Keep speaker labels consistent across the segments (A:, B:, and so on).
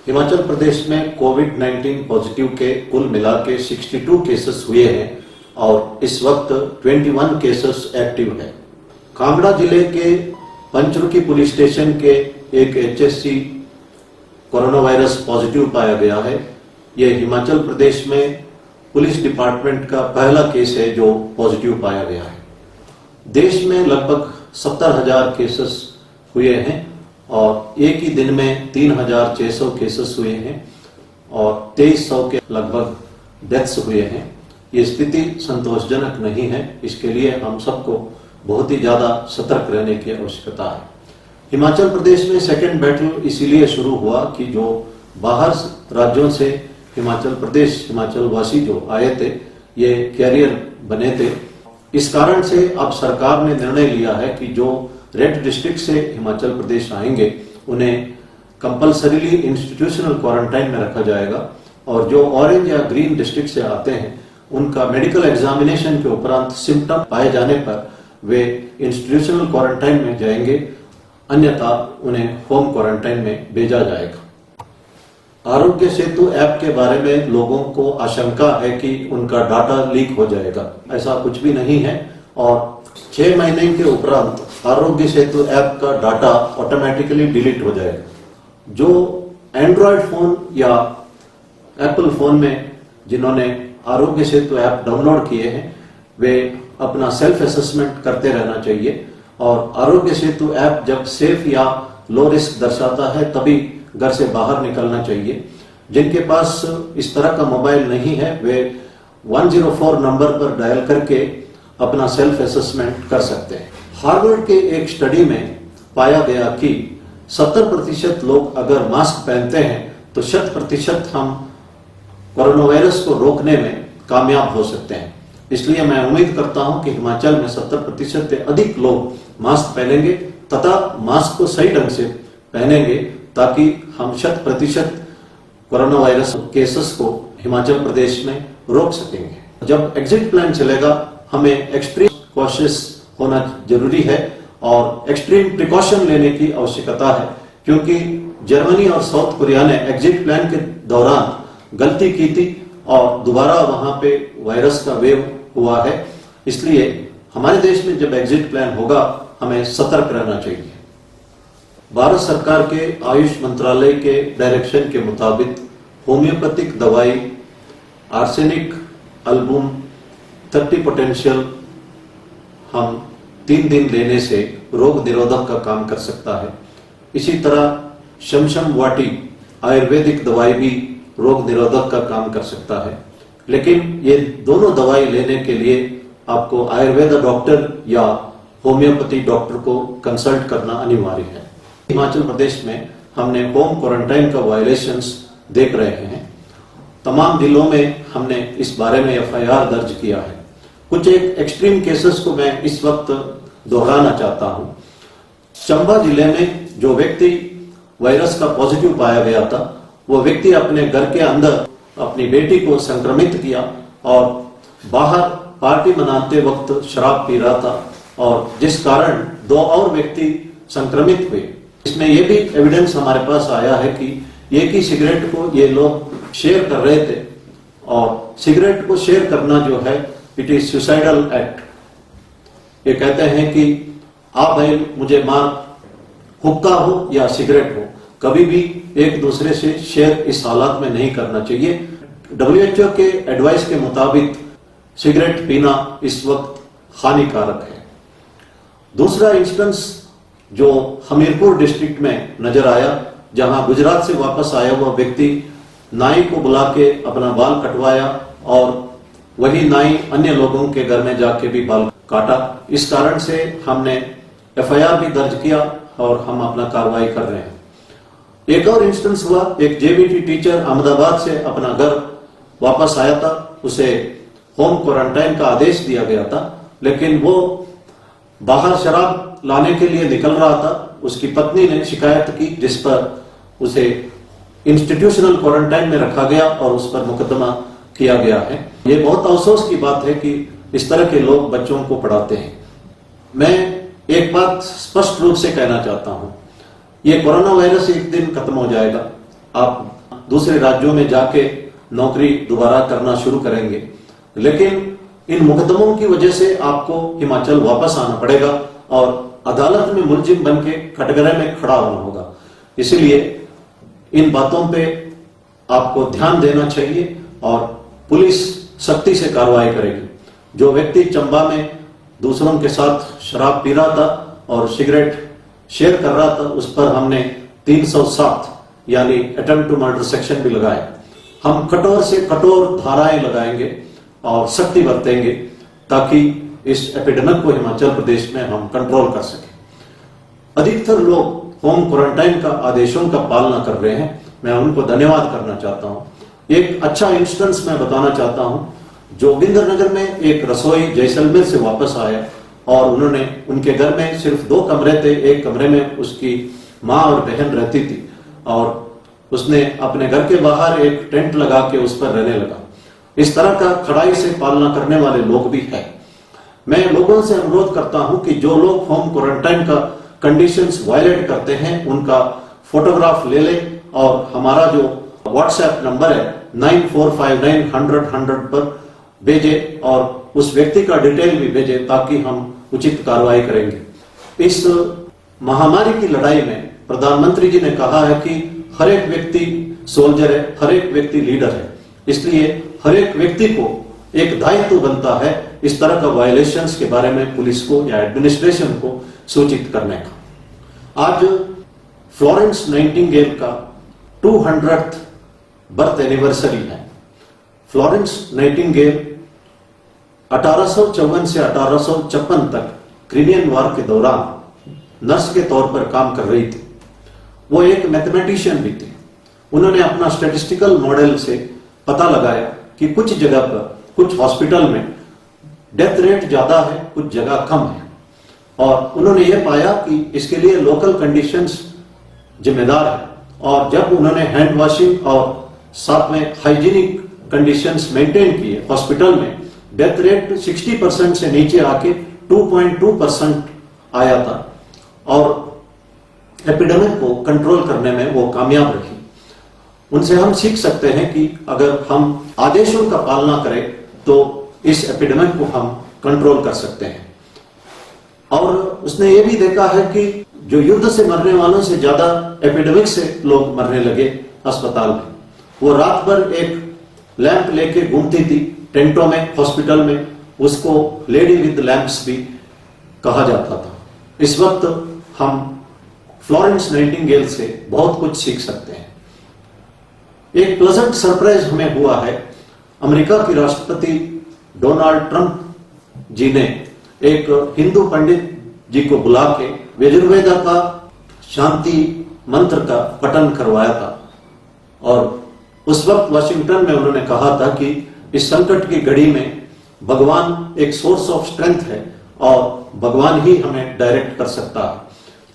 A: हिमाचल प्रदेश में कोविड-19 पॉजिटिव के कुल मिला के 62 केसेस हुए हैं और इस वक्त 21 केसेस एक्टिव हैं। कांगड़ा जिले के पंचरुखी पुलिस स्टेशन के एक एचएससी कोरोना वायरस पॉजिटिव पाया गया है। यह हिमाचल प्रदेश में पुलिस डिपार्टमेंट का पहला केस है जो पॉजिटिव पाया गया है। देश में लगभग 70,000 केसेस हुए हैं और एक ही दिन में 3,600 केसेस हुए हैं और 2,300 के लगभग डेथ्स हुए हैं। ये स्थिति संतोषजनक नहीं है। इसके लिए हम सबको बहुत ही ज्यादा सतर्क रहने की आवश्यकता है। हिमाचल प्रदेश में सेकेंड बैटल इसीलिए शुरू हुआ कि जो बाहर राज्यों से हिमाचल प्रदेश, हिमाचल वासी जो आए थे, ये कैरियर बने थे। इस कारण से अब सरकार ने निर्णय लिया है कि जो रेड डिस्ट्रिक्ट से हिमाचल प्रदेश आएंगे उन्हें कंपल्सरीली इंस्टीट्यूशनल क्वारंटाइन में रखा जाएगा और जो ऑरेंज या ग्रीन डिस्ट्रिक्ट से आते हैं उनका मेडिकल एग्जामिनेशन के उपरांत सिम्टम पाए जाने पर वे इंस्टीट्यूशनल क्वारंटाइन में जाएंगे, अन्यथा उन्हें होम क्वारंटाइन में भेजा जाएगा। आरोग्य सेतु ऐप के बारे में लोगों को आशंका है कि उनका डाटा लीक हो जाएगा। ऐसा कुछ भी नहीं है और 6 महीने के उपरांत आरोग्य सेतु ऐप का डाटा ऑटोमेटिकली डिलीट हो जाएगा। जो एंड्रॉयड फोन या एप्पल फोन में जिन्होंने आरोग्य सेतु ऐप डाउनलोड किए हैं वे अपना सेल्फ असेसमेंट करते रहना चाहिए और आरोग्य सेतु ऐप जब सेफ या लो रिस्क दर्शाता है तभी घर से बाहर निकलना चाहिए। जिनके पास इस तरह का मोबाइल नहीं है वे 104 नंबर पर डायल करके अपना सेल्फ असेसमेंट कर सकते हैं। हार्वर्ड के एक स्टडी में पाया गया कि 70% लोग अगर मास्क पहनते हैं तो 100% हम कोरोना वायरस को रोकने में कामयाब हो सकते हैं। इसलिए मैं उम्मीद करता हूं कि हिमाचल में 70% से अधिक लोग मास्क पहनेंगे तथा मास्क को सही ढंग से पहनेंगे ताकि हम 100% कोरोना वायरस केसेस को हिमाचल प्रदेश में रोक सकेंगे। जब एग्जिट प्लान चलेगा हमें एक्सट्रीम कॉशियस होना जरूरी है और एक्सट्रीम प्रिकॉशन लेने की आवश्यकता है, क्योंकि जर्मनी और साउथ कोरिया ने एग्जिट प्लान के दौरान गलती की थी और दोबारा वहां पे वायरस का वेव हुआ है। इसलिए हमारे देश में जब एग्जिट प्लान होगा हमें सतर्क रहना चाहिए। भारत सरकार के आयुष मंत्रालय के डायरेक्शन के मुताबिक होम्योपैथिक दवाई आर्सेनिक एल्बुम 30 पोटेंशियल हम 3 दिन लेने से रोग निरोधक का काम कर सकता है। इसी तरह शमशम वाटी आयुर्वेदिक दवाई भी रोग निरोधक का काम कर सकता है, लेकिन ये दोनों दवाई लेने के लिए आपको आयुर्वेद डॉक्टर या होम्योपैथी डॉक्टर को कंसल्ट करना अनिवार्य है। हिमाचल प्रदेश में हमने होम क्वारंटाइन का वायलेशंस देख रहे हैं। तमाम जिलों में हमने इस बारे में एफआईआर दर्ज किया है। कुछ एक एक्सट्रीम केसेस को मैं इस वक्त दोहराना चाहता हूं। चंबा जिले में जो व्यक्ति वायरस का पॉजिटिव पाया गया था वो व्यक्ति अपने घर के अंदर अपनी बेटी को संक्रमित किया और बाहर पार्टी मनाते वक्त शराब पी रहा था और जिस कारण 2 और व्यक्ति संक्रमित हुए। इसमें यह भी एविडेंस हमारे पास आया है कि एक ही सिगरेट को ये लोग शेयर कर रहे थे और सिगरेट को शेयर करना जो है इट इज सुसाइडल एक्ट। ये कहते हैं कि आप भाई मुझे मार, हुक्का हो या सिगरेट हो, कभी भी एक दूसरे से शेयर इस हालात में नहीं करना चाहिए। WHO के एडवाइस के मुताबिक सिगरेट पीना इस वक्त हानिकारक है। दूसरा इंस्टेंस जो हमीरपुर डिस्ट्रिक्ट में नजर आया, जहां गुजरात से वापस आया हुआ व्यक्ति नाई को बुला के अपना बाल कटवाया और वही नाई अन्य लोगों के घर में जाके भी बाल काटा। इस कारण से हमने एफआईआर भी दर्ज किया और हम अपना कार्रवाई कर रहे हैं। एक और इंस्टेंस हुआ, एक जेबीटी टीचर अहमदाबाद से अपना घर वापस आया था, उसे होम क्वारंटाइन का आदेश दिया गया था, लेकिन वो बाहर शराब लाने के लिए निकल रहा था। उसकी पत्नी ने शिकायत की जिस पर उसे इंस्टीट्यूशनल क्वारंटाइन में रखा गया और उस पर मुकदमा किया गया है। ये बहुत अफसोस की बात है कि इस तरह के लोग बच्चों को पढ़ाते हैं। मैं एक बात स्पष्ट रूप से कहना चाहता हूं, ये कोरोना वायरस एक दिन खत्म हो जाएगा। आप दूसरे राज्यों में जाके नौकरी दोबारा करना शुरू करेंगे, लेकिन इन मुकदमों की वजह से आपको हिमाचल वापस आना पड़ेगा और अदालत में मुलजिम बन के कटघरे में खड़ा होना होगा। इसीलिए इन बातों पे आपको ध्यान देना चाहिए और पुलिस सख्ती से कार्रवाई करेगी। जो व्यक्ति चंबा में दूसरों के साथ शराब पी रहा था और सिगरेट शेयर कर रहा था, उस पर हमने 307 यानी अटेम्प्ट टू मर्डर सेक्शन भी लगाया। हम कठोर से कठोर धाराएं लगाएंगे और सख्ती बरतेंगे ताकि इस एपिडेमिक को हिमाचल प्रदेश में हम कंट्रोल कर सकें। अधिकतर लोग होम क्वारंटाइन का आदेशों का पालना कर रहे हैं, मैं उनको धन्यवाद करना चाहता हूं। एक अच्छा इंस्टेंस मैं बताना चाहता हूं। जोगिंदरनगर में एक रसोई जैसलमेर से वापस आया और उन्होंने उनके घर में सिर्फ 2 कमरे थे, एक कमरे में उसकी माँ और बहन रहती थी और उसने अपने घर के बाहर एक टेंट लगा के उस पर रहने लगा। इस तरह का कड़ाई से पालना करने वाले लोग भी हैं। मैं लोगों से अनुरोध करता हूं कि जो लोग होम क्वारंटाइन का कंडीशंस वायलेट करते हैं उनका फोटोग्राफ ले लें और हमारा जो व्हाट्सएप नंबर है 9459 100 पर भेजें और उस व्यक्ति का डिटेल भी भेजें ताकि हम उचित कार्रवाई करेंगे। इस महामारी की लड़ाई में प्रधानमंत्री जी ने कहा है कि हर एक व्यक्ति सोल्जर है, हर एक व्यक्ति लीडर है, इसलिए हर एक व्यक्ति को एक दायित्व बनता है इस तरह का वायलेशंस के बारे में पुलिस को या एडमिनिस्ट्रेशन को सूचित करने का। आज फ्लोरेंस नाइटिंगेल का 200th बर्थ एनिवर्सरी है। फ्लोरेंस नाइटिंगेल 1854 से 1856 तक क्रिमियन वॉर के दौरान नर्स के तौर पर काम कर रही थी। वो एक मैथमेटिशियन भी थी। उन्होंने अपना स्टैटिस्टिकल मॉडल से पता लगाया कि कुछ जगह पर, कुछ हॉस्पिटल में डेथ रेट ज्यादा है, कुछ जगह कम है और उन्होंने ये पाया कि इसके लिए लोकल कंडीशंस जिम्मेदार है। और जब उन्होंने हैंड वॉशिंग और साथ में हाइजीनिक कंडीशंस मेंटेन किए हॉस्पिटल में, डेथ रेट 60% से नीचे आके 2.2% आया था और एपिडेमिक को कंट्रोल करने में वो कामयाब रही। उनसे हम सीख सकते हैं कि अगर हम आदेशों का पालना करें तो इस एपिडेमिक को हम कंट्रोल कर सकते हैं। और उसने ये भी देखा है कि जो युद्ध से मरने वालों से ज्यादा एपिडेमिक से लोग मरने लगे अस्पताल में। वो रात भर एक लैंप लेके घूमती थी टेंटों में, हॉस्पिटल में, उसको लेडी विद लैंप्स भी कहा जाता था। इस वक्त हम फ्लोरेंस नाइटिंगेल से बहुत कुछ सीख सकते हैं। एक प्लेजेंट सरप्राइज हमें हुआ है। अमेरिका के राष्ट्रपति डोनाल्ड ट्रंप जी ने एक हिंदू पंडित जी को बुला के यजुर्वेद का शांति मंत्र का पठन करवाया था और उस वक्त वाशिंगटन में उन्होंने कहा था कि इस संकट की घड़ी में भगवान एक सोर्स ऑफ स्ट्रेंथ है और भगवान ही हमें डायरेक्ट कर सकता है।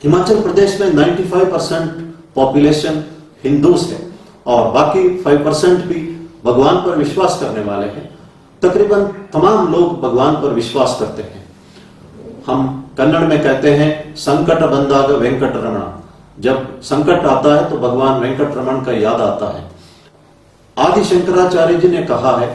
A: हिमाचल प्रदेश में 95% पॉपुलेशन हिंदूज है और बाकी 5% भी भगवान पर विश्वास करने वाले हैं। तकरीबन तमाम लोग भगवान पर विश्वास करते हैं। हम कन्नड़ में कहते हैं संकट बंदाग वेंकट रमण। जब संकट आता है तो भगवान वेंकट रमण का याद आता है। आदि शंकराचार्य जी ने कहा है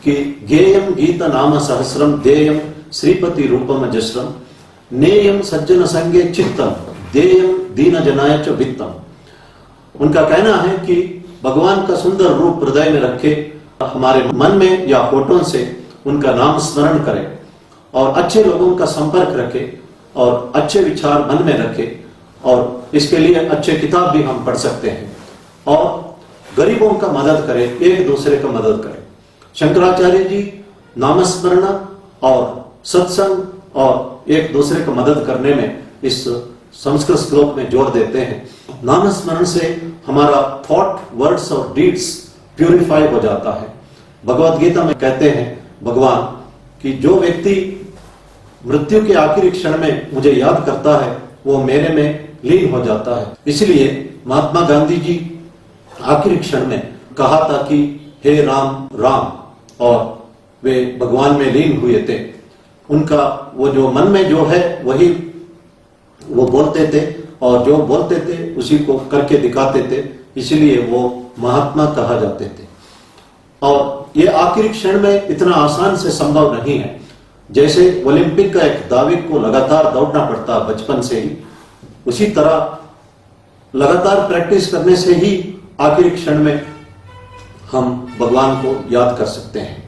A: कि गेयम गीत नाम सहस्रम देयम श्रीपति रूपम जस्रम नेयम सज्जन संगे चित्तम देयम दीन जनाय च वित्तम। उनका कहना है कि भगवान का सुंदर रूप हृदय में रखे, हमारे मन में या होठों से उनका नाम स्मरण करें और अच्छे लोगों का संपर्क रखे और अच्छे विचार मन में रखे और इसके लिए अच्छे किताब भी हम पढ़ सकते हैं और गरीबों का मदद करें, एक दूसरे का मदद करें। शंकराचार्य जी नामस्मरण और सत्संग और एक दूसरे का मदद करने में इस संस्कृत श्लोक में जोर देते हैं। नामस्मरण से हमारा थॉट, वर्ड्स और डीड्स प्यूरिफाई हो जाता है। भगवत गीता में कहते हैं भगवान कि जो व्यक्ति मृत्यु के आखिरी क्षण में मुझे याद करता है वो मेरे में लीन हो जाता है। इसलिए महात्मा गांधी जी आखिरी क्षण में कहा था कि हे राम राम, और वे भगवान में लीन हुए थे। उनका वो जो मन में जो है वही वो बोलते थे और जो बोलते थे उसी को करके दिखाते थे। इसलिए वो महात्मा कहा जाते थे। और ये आखिरी क्षण में इतना आसान से संभव नहीं है। जैसे ओलंपिक का एक दावेक को लगातार दौड़ना पड़ता बचपन से ही, उसी तरह लगातार प्रैक्टिस करने से ही आखिरी क्षण में हम भगवान को याद कर सकते हैं।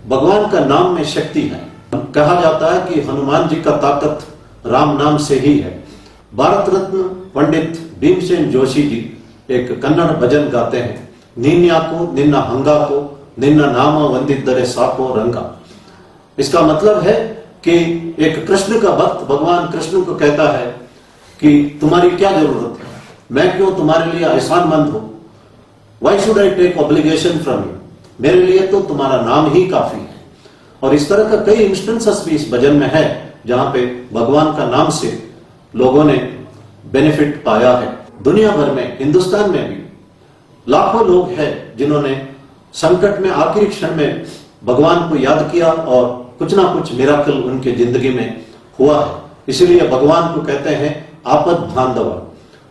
A: भगवान का नाम में शक्ति है। कहा जाता है कि हनुमान जी का ताकत राम नाम से ही है। भारत रत्न पंडित भीमसेन जोशी जी एक कन्नड़ भजन गाते हैं, नीन्याको निन्ना हंगाको निन्ना नाम वंदितरे साको रंगा। इसका मतलब है कि एक कृष्ण का भक्त भगवान कृष्ण को कहता है कि तुम्हारी क्या जरूरत है, मैं क्यों तुम्हारे लिए एहसानमंद हूं, why should I take obligation from you, मेरे लिए तो तुम्हारा नाम ही काफी है। और इस तरह का कई इंस्टेंसेस भी इस भजन में है जहां पे भगवान का नाम से लोगों ने बेनिफिट पाया है। दुनिया भर में, हिंदुस्तान में भी लाखों लोग हैं जिन्होंने संकट में आखिरी क्षण में भगवान को याद किया और कुछ ना कुछ मिराकल उनके जिंदगी में हुआ है। इसलिए भगवान को कहते हैं आपद बांधव।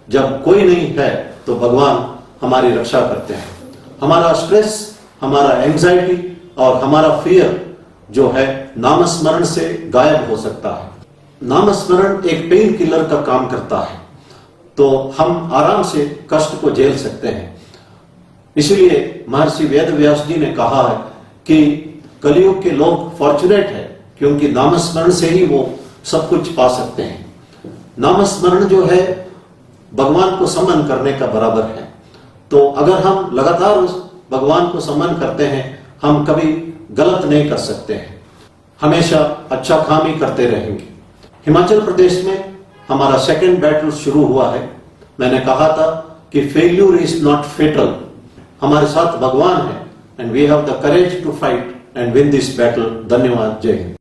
A: जब कोई नहीं है तो भगवान हमारी रक्षा करते हैं। हमारा स्ट्रेस, हमारा एंजाइटी और हमारा फियर जो है नामस्मरण से गायब हो सकता है। नामस्मरण एक पेन किलर का काम करता है, तो हम आराम से कष्ट को झेल सकते हैं। इसलिए महर्षि वेदव्यास जी ने कहा है कि कलयुग के लोग फॉर्चुनेट है क्योंकि नामस्मरण से ही वो सब कुछ पा सकते हैं। नामस्मरण जो है भगवान को समन करने का बराबर है। तो अगर हम लगातार उस भगवान को समन करते हैं, हम कभी गलत नहीं कर सकते हैं, हमेशा अच्छा काम ही करते रहेंगे। हिमाचल प्रदेश में हमारा सेकंड बैटल शुरू हुआ है। मैंने कहा था कि फेल्यूर इज नॉट फेटल। हमारे साथ भगवान है and we have the courage to fight and win this battle. धन्यवाद। जय हिंद।